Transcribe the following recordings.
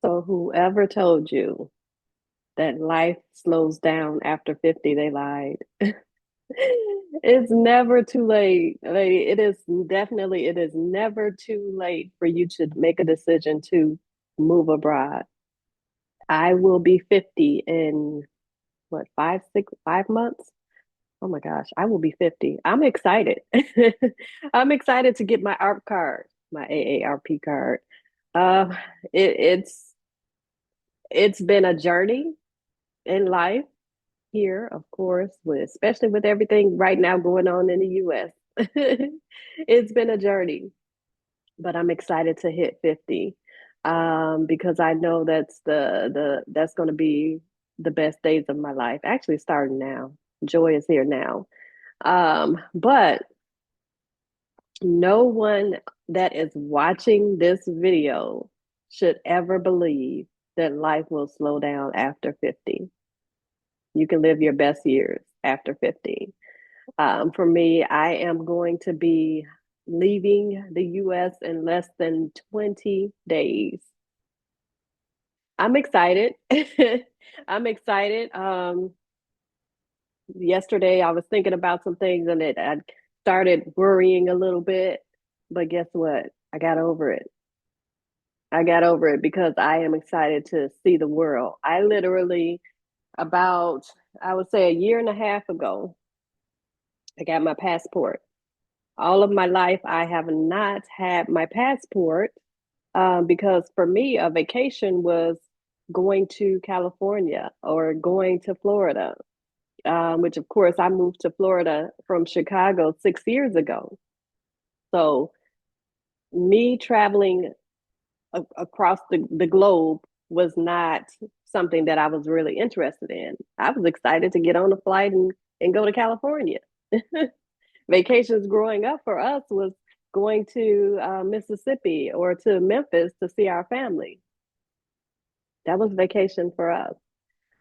So whoever told you that life slows down after 50, they lied. It's never too late. Like, it is never too late for you to make a decision to move abroad. I will be 50 in what, 5 months? Oh my gosh, I will be 50. I'm excited. I'm excited to get my ARP card, my AARP card. Uh, it, it's it's been a journey in life here, of course, especially with everything right now going on in the US. It's been a journey, but I'm excited to hit 50 because I know that's going to be the best days of my life. Actually, starting now. Joy is here now. But no one that is watching this video should ever believe that life will slow down after 50. You can live your best years after 50. For me, I am going to be leaving the US in less than 20 days. I'm excited. I'm excited. Yesterday, I was thinking about some things and I started worrying a little bit. But guess what? I got over it. I got over it because I am excited to see the world. I literally, about, I would say a year and a half ago, I got my passport. All of my life, I have not had my passport because for me, a vacation was going to California or going to Florida, which of course I moved to Florida from Chicago 6 years ago. So me traveling across the globe was not something that I was really interested in. I was excited to get on a flight and go to California. Vacations growing up for us was going to Mississippi or to Memphis to see our family. That was vacation for us.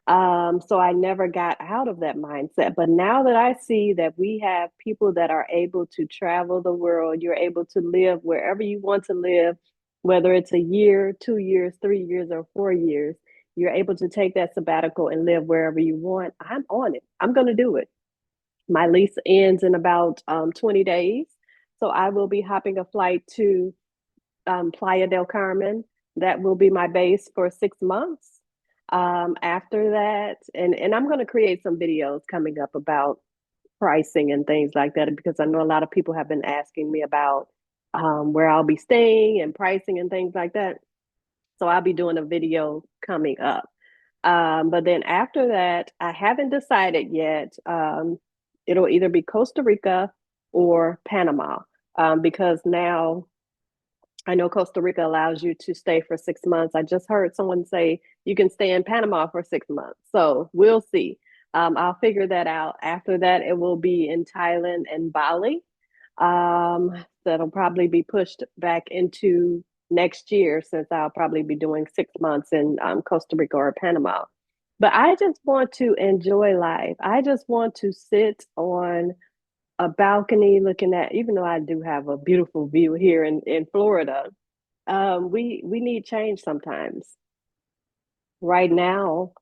So I never got out of that mindset. But now that I see that we have people that are able to travel the world, you're able to live wherever you want to live, whether it's a year, 2 years, 3 years, or 4 years, you're able to take that sabbatical and live wherever you want. I'm on it. I'm going to do it. My lease ends in about 20 days. So I will be hopping a flight to Playa del Carmen. That will be my base for 6 months. After that, and I'm going to create some videos coming up about pricing and things like that because I know a lot of people have been asking me about where I'll be staying and pricing and things like that. So I'll be doing a video coming up. But then after that, I haven't decided yet. It'll either be Costa Rica or Panama because now I know Costa Rica allows you to stay for 6 months. I just heard someone say you can stay in Panama for 6 months. So we'll see. I'll figure that out. After that, it will be in Thailand and Bali. That'll probably be pushed back into next year since I'll probably be doing 6 months in Costa Rica or Panama. But I just want to enjoy life. I just want to sit on a balcony looking at, even though I do have a beautiful view here in Florida, we need change sometimes. Right now,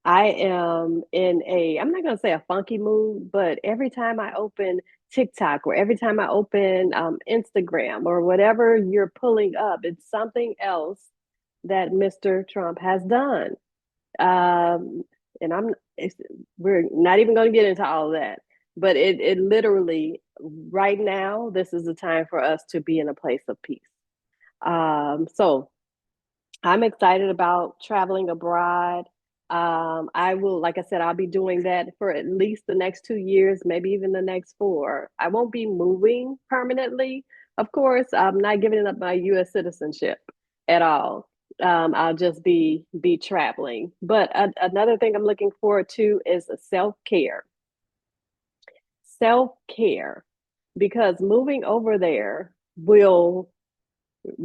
I am in I'm not gonna say a funky mood, but every time I open TikTok or every time I open Instagram or whatever you're pulling up, it's something else that Mr. Trump has done. Um, and we're not even going to get into all of that, but it literally right now, this is the time for us to be in a place of peace. So I'm excited about traveling abroad. I will, like I said, I'll be doing that for at least the next 2 years, maybe even the next four. I won't be moving permanently. Of course, I'm not giving up my U.S. citizenship at all. I'll just be traveling. But another thing I'm looking forward to is self care. Self care, because moving over there will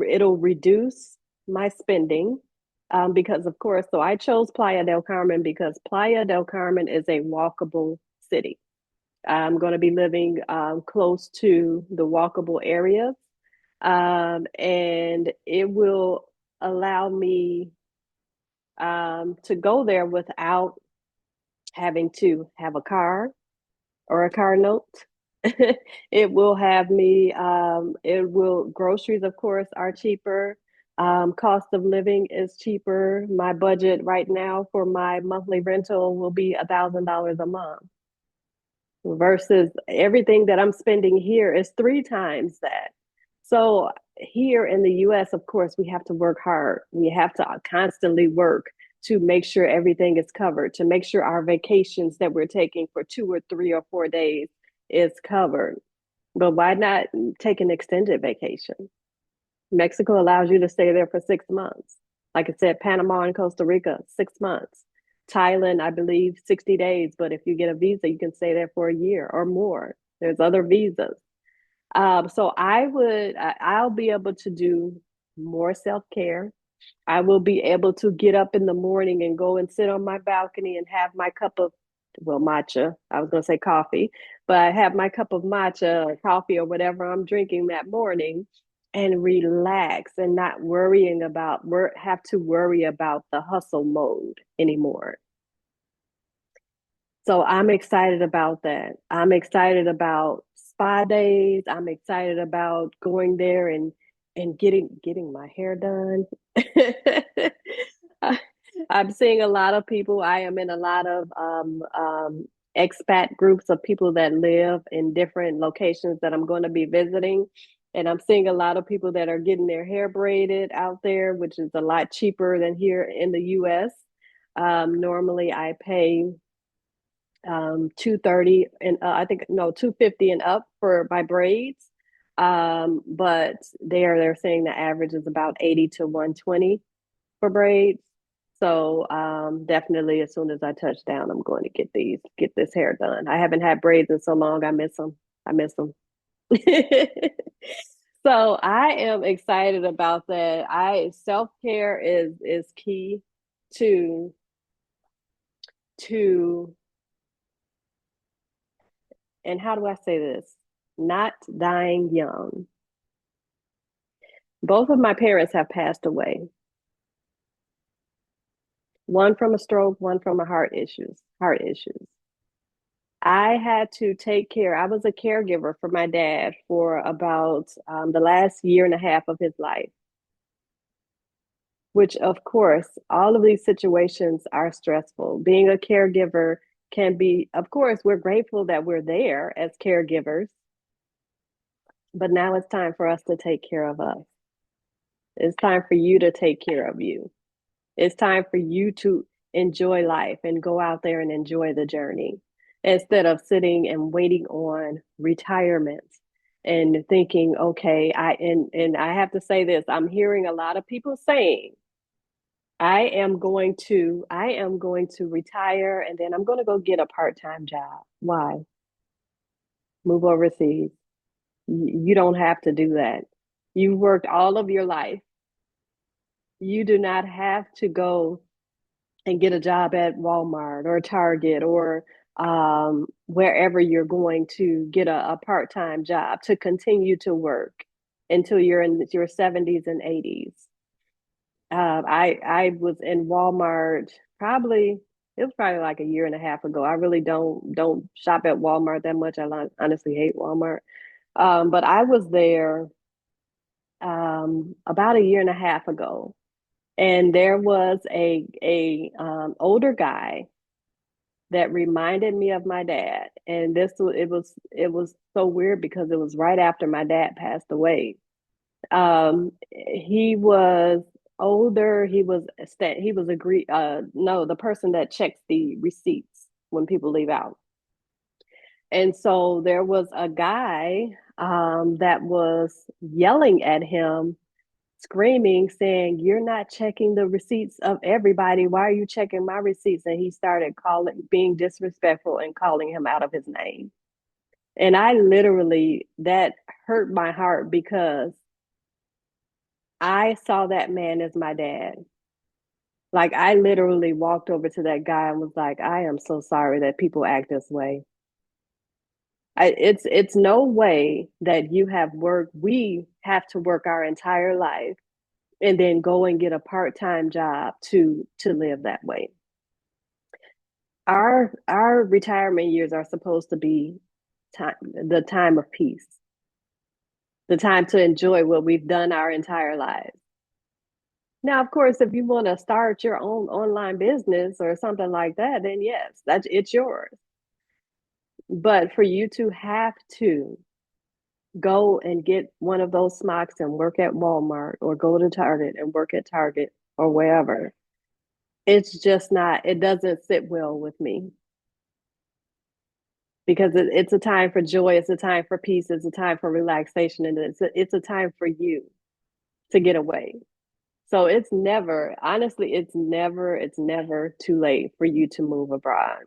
it'll reduce my spending because of course, so I chose Playa del Carmen because Playa del Carmen is a walkable city. I'm going to be living close to the walkable areas, and it will allow me. to go there without having to have a car or a car note. It will have me, it will, groceries, of course, are cheaper. Cost of living is cheaper. My budget right now for my monthly rental will be $1,000 a month versus everything that I'm spending here is three times that. So here in the US, of course, we have to work hard. We have to constantly work to make sure everything is covered, to make sure our vacations that we're taking for 2 or 3 or 4 days is covered. But why not take an extended vacation? Mexico allows you to stay there for 6 months. Like I said, Panama and Costa Rica, 6 months. Thailand, I believe 60 days, but if you get a visa, you can stay there for a year or more. There's other visas. So I'll be able to do more self care. I will be able to get up in the morning and go and sit on my balcony and have my cup of, well, matcha. I was going to say coffee, but I have my cup of matcha or coffee or whatever I'm drinking that morning and relax and not worrying about, have to worry about the hustle mode anymore. So I'm excited about that. I'm excited about spa days. I'm excited about going there and getting my hair done. I- I'm seeing a lot of people. I am in a lot of expat groups of people that live in different locations that I'm going to be visiting. And I'm seeing a lot of people that are getting their hair braided out there, which is a lot cheaper than here in the US. Normally, I pay 230 and I think no 250 and up for my braids. But they're saying the average is about 80 to 120 for braids. So definitely as soon as I touch down, I'm going to get this hair done. I haven't had braids in so long. I miss them. I miss them. So I am excited about that. I self-care is key to to and how do I say this? Not dying young. Both of my parents have passed away. One from a stroke, one from a heart issues. Heart issues. I had to take care. I was a caregiver for my dad for about the last year and a half of his life, which, of course, all of these situations are stressful. Being a caregiver can be, of course, we're grateful that we're there as caregivers, but now it's time for us to take care of us. It's time for you to take care of you. It's time for you to enjoy life and go out there and enjoy the journey instead of sitting and waiting on retirement and thinking, okay, and I have to say this, I'm hearing a lot of people saying, I am going to retire and then I'm going to go get a part-time job. Why? Move overseas. You don't have to do that. You've worked all of your life. You do not have to go and get a job at Walmart or Target or wherever you're going to get a part-time job to continue to work until you're in your 70s and 80s. I was in Walmart probably it was probably like a year and a half ago. I really don't shop at Walmart that much. Honestly hate Walmart. But I was there about a year and a half ago, and there was a older guy that reminded me of my dad. And it was so weird because it was right after my dad passed away. He was older. He was agree no, the person that checks the receipts when people leave out. And so there was a guy that was yelling at him, screaming, saying, "You're not checking the receipts of everybody. Why are you checking my receipts?" And he started being disrespectful and calling him out of his name. And I literally, that hurt my heart because I saw that man as my dad. Like, I literally walked over to that guy and was like, I am so sorry that people act this way. It's no way that you have worked. We have to work our entire life and then go and get a part-time job to live that way. Our retirement years are supposed to be the time of peace, the time to enjoy what we've done our entire lives. Now, of course, if you want to start your own online business or something like that, then yes, that's it's yours. But for you to have to go and get one of those smocks and work at Walmart or go to Target and work at Target or wherever, it's just not, it doesn't sit well with me because it's a time for joy, it's a time for peace, it's a time for relaxation, and it's a time for you to get away. So it's never, honestly, it's never too late for you to move abroad.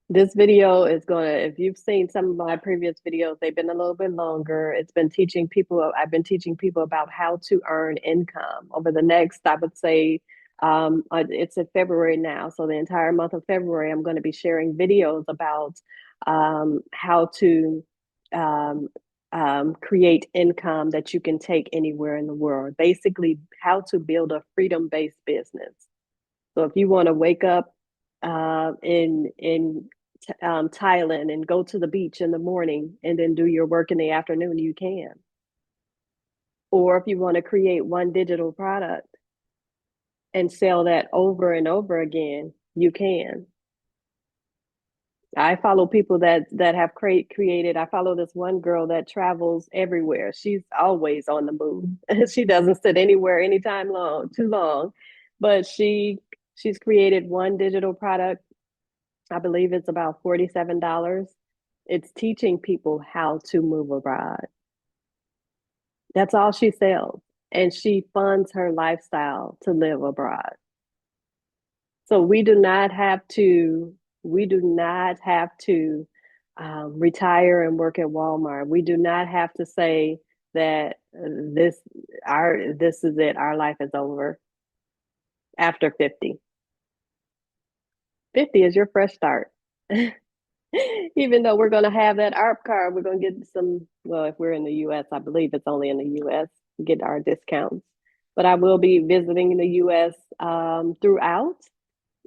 This video is going to, if you've seen some of my previous videos, they've been a little bit longer. I've been teaching people about how to earn income over the next, I would say, it's in February now. So the entire month of February, I'm going to be sharing videos about how to um, create income that you can take anywhere in the world. Basically, how to build a freedom-based business. So if you want to wake up in Thailand and go to the beach in the morning and then do your work in the afternoon, you can. Or if you want to create one digital product and sell that over and over again, you can. I follow people that have created. I follow this one girl that travels everywhere. She's always on the move. She doesn't sit anywhere anytime too long, but she's created one digital product. I believe it's about $47. It's teaching people how to move abroad. That's all she sells. And she funds her lifestyle to live abroad. So we do not have to retire and work at Walmart. We do not have to say that this is it, our life is over after 50. 50 is your fresh start. Even though we're going to have that ARP card, we're going to get some, well, if we're in the US, I believe it's only in the US, get our discounts. But I will be visiting the US throughout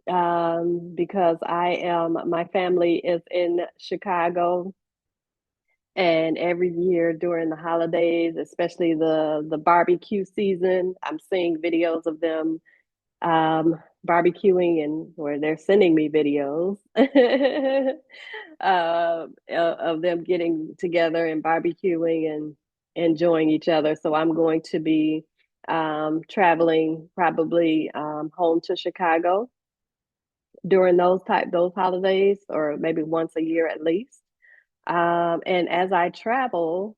because my family is in Chicago. And every year during the holidays, especially the barbecue season, I'm seeing videos of them barbecuing, and where they're sending me videos of them getting together and barbecuing and enjoying each other. So I'm going to be traveling probably home to Chicago during those holidays, or maybe once a year at least. And as I travel,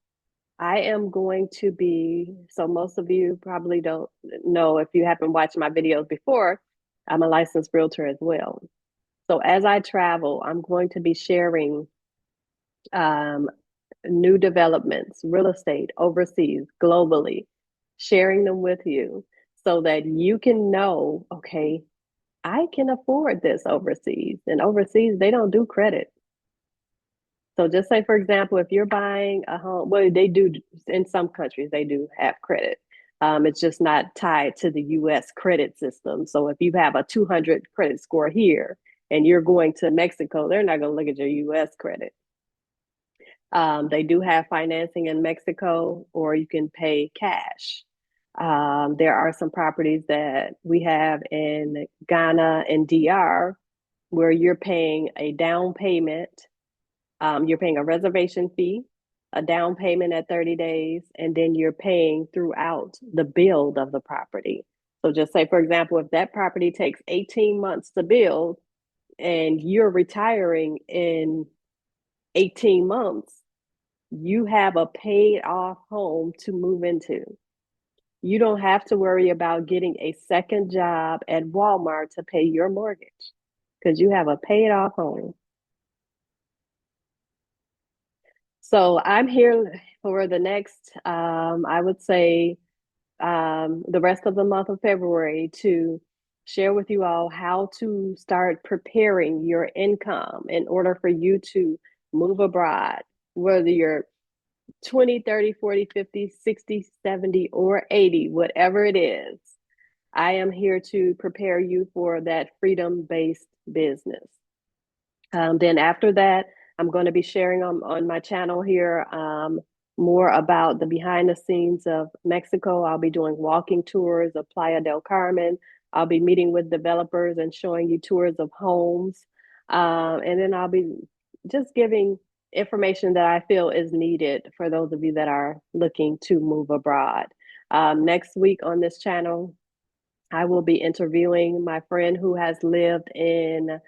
I am going to be, so most of you probably don't know if you haven't watched my videos before, I'm a licensed realtor as well. So as I travel, I'm going to be sharing um, new developments, real estate overseas, globally, sharing them with you so that you can know, okay, I can afford this overseas. And overseas, they don't do credit. So just say, for example, if you're buying a home, well, they do in some countries, they do have credit. It's just not tied to the US credit system. So if you have a 200 credit score here and you're going to Mexico, they're not going to look at your US credit. They do have financing in Mexico, or you can pay cash. There are some properties that we have in Ghana and DR where you're paying a down payment. You're paying a reservation fee, a down payment at 30 days, and then you're paying throughout the build of the property. So just say, for example, if that property takes 18 months to build and you're retiring in 18 months, you have a paid off home to move into. You don't have to worry about getting a second job at Walmart to pay your mortgage because you have a paid off home. So I'm here for the next, I would say, the rest of the month of February to share with you all how to start preparing your income in order for you to move abroad, whether you're 20, 30, 40, 50, 60, 70, or 80, whatever it is. I am here to prepare you for that freedom based business. Then after that, I'm going to be sharing on my channel here more about the behind the scenes of Mexico. I'll be doing walking tours of Playa del Carmen. I'll be meeting with developers and showing you tours of homes. And then I'll be just giving information that I feel is needed for those of you that are looking to move abroad. Next week on this channel, I will be interviewing my friend who has lived in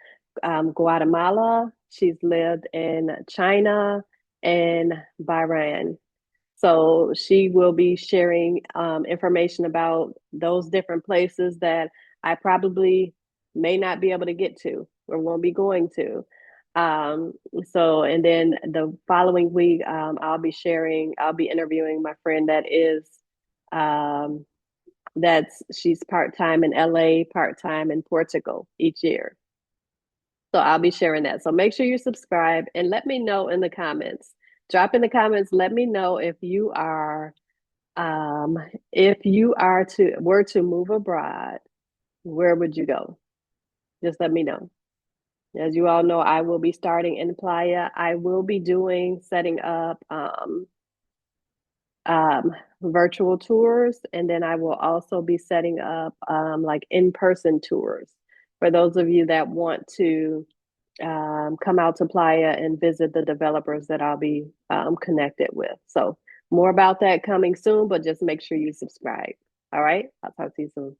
Guatemala. She's lived in China and Bahrain. So she will be sharing information about those different places that I probably may not be able to get to or won't be going to. And then the following week, I'll be interviewing my friend um, she's part time in LA, part time in Portugal each year. So I'll be sharing that. So make sure you subscribe and let me know in the comments. Drop in the comments. Let me know um, if you are to were to move abroad, where would you go? Just let me know. As you all know, I will be starting in Playa. I will be setting up virtual tours, and then I will also be setting up like in-person tours for those of you that want to come out to Playa and visit the developers that I'll be connected with. So more about that coming soon, but just make sure you subscribe. All right, I'll talk to you soon.